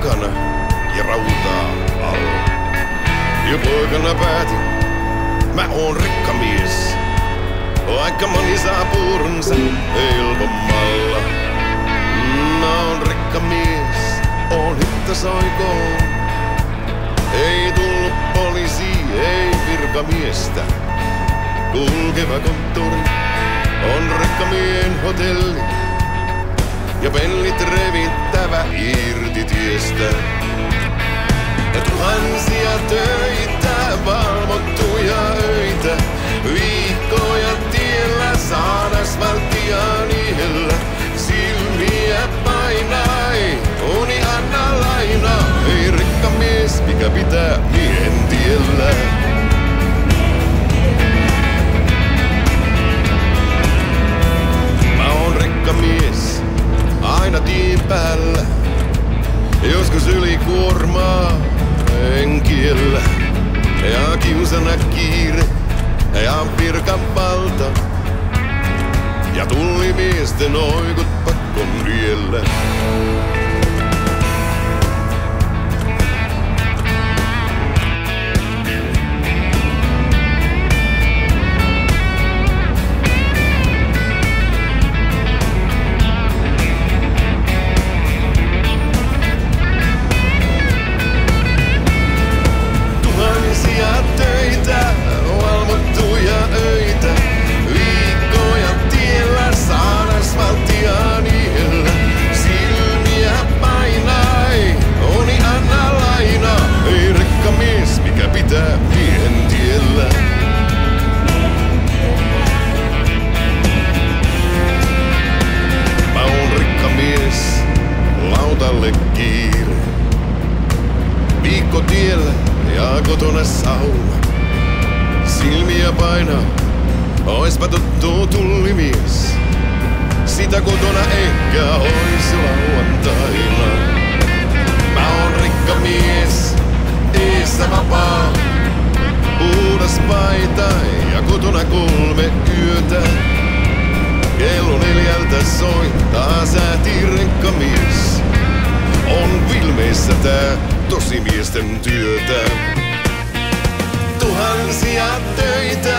takana ja rautaa alla. Jo poikana päätin, mä oon rekkamies. Vaikka moni saa puuronsa helpommalla. Mä oon rekkamies, oon hittasoikoon. Ei tullut poliisi, ei virkamiestä. Kulkeva konttori on rekkamien hotelli. Ja pellit revittävä irti tiestä. Ja tuhansia töitä, valvottuja öitä. Viikkoja tiellä saan asfalttia niellä. Silmiä painai, uni anna laina. Ei rekkamies, mikä pitää miehen tiellä. Mä oon rekkamies, aina tien päällä. Joskus ylikuormaa en kiellä. Ja kiusana kiire ja virkavalta. Ja tullimiesten oikut pakkon riellä. Kiire. Viikko tiellä ja kotona sauna. Silmiä painaa, oispa tuttu tullimies. Sitä kotona ehkä ois lauantaina. Mä oon rekkamies, eessä vapaa. Puhdas paita ja kotona 3 yötä. Kello 4 soi, taas ääti rekkamies. On filmeissä tää tosimiesten työtä. Tuhansia töitä,